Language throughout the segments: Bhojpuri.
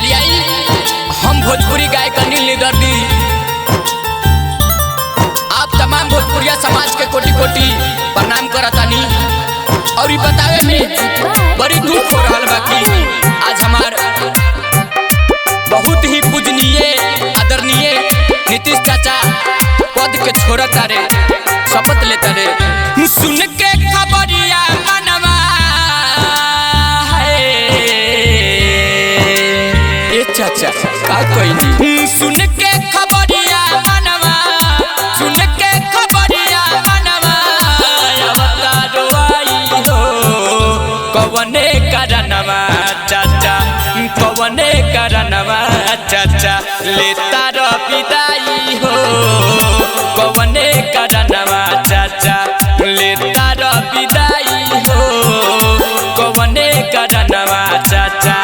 चलिए हम भोजपुरी गायक अनिल निदर्दी आप तमाम भोजपुरिया समाज के कोटि कोटि प्रणाम करतानी और बतावे में बड़ी दुख हो रहा बा कि आज हमार बहुत ही पूजनीय आदरणीय नीतीश चाचा पद के छोड़ता रे शपथ लेता रे। सुन के खबरिया मनवा ए चाचा का कहनी सुन के खबरिया मनवा सुन के खबरिया मनवा अवतारो आई हो कवने कारणवा चाचा कवने कारणवा चाचा लेता रो विदाई हो कवने कारणवा चाचा लेता रो विदाई हो कवने कारणवा चाचा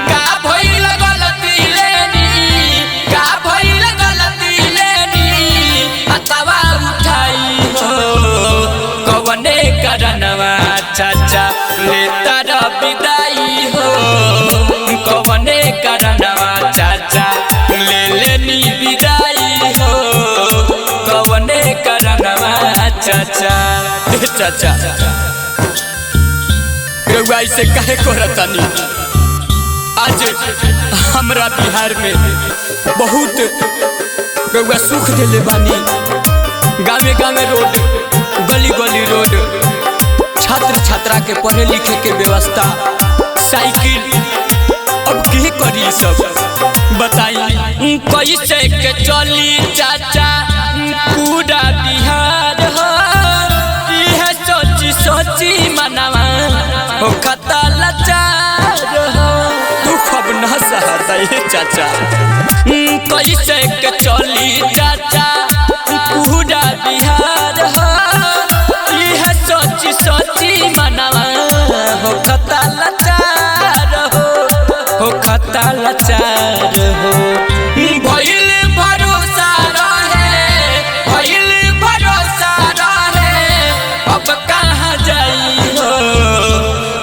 का भइल गलती लेनी का भइल गलती लेनी अतवा उठाई हो कवने कारणवा चाचा लेता रो विदाई हो कवने कारणवा चाचा ले लेनी विदाई हो कवने कारणवा चाचा चाचा रउआ ऐसे काहे करतानी। आज हमरा बिहार में बहुत रउआ सुख देले बानी गावे गावे रोड गली गली रोड छात्र छात्रा के पढ़े लिखे के व्यवस्था साइकिल अब के करी सब बताई कैसे के चली चाचा पूरा बिहार हो यह सोची सोची मनवा हो खता लाचार हो तू खब न सहता ये चाचा कैसे के चली चाचा पूरा बिहार हो यह सोची सोची मनवा हो खता लाचार हो खता लाचार हो भइल भरोसा रहे भइल भरोसा रहे अब कहाँ जाई हो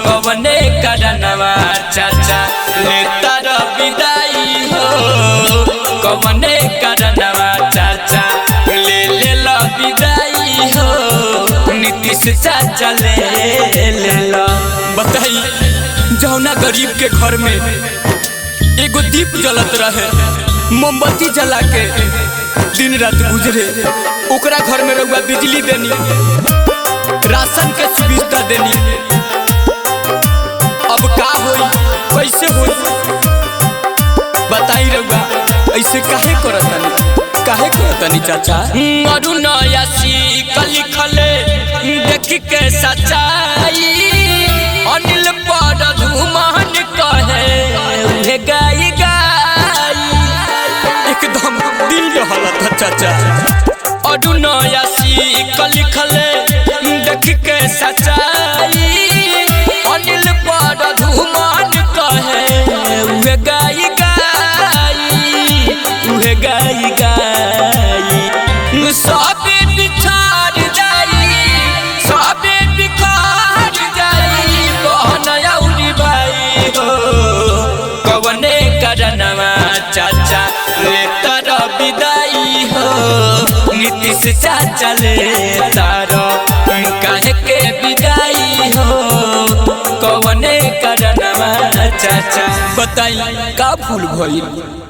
कवने कारणवा चाचा लेता रो विदाई हो कवने कारणवा चाचा ले लो विदाई हो नीतीश चाचा ले लो। बताई जौना गरीब के घर में एगो दीप जलत रहे मोमबत्ती जला के दिन रात गुजरे ओकरा घर में रउआ बिजली देनी राशन के सुविधा देनी अब का होई कैसे होई बताई रउआ ऐसे काहे करतानी चाचा। अरुण यासी कली खले देख के सच्चाई अनिल पर धुमान कहे गाई गाई एकदम दिल रहला था चाचा। अरुण यासी कली खले देख के सच्चाई अनिल पर धुमान कहे गाई गाई गाई सब बिछाड़ जाई सब बिखार जाई कहना उड़ी भाई हो कवने कारणवा चाचा लेता रो विदाई हो नीतीश चाचा लेता रो काहे के विदाई हो कवने कारणवा चाचा बताई का भूल भइल।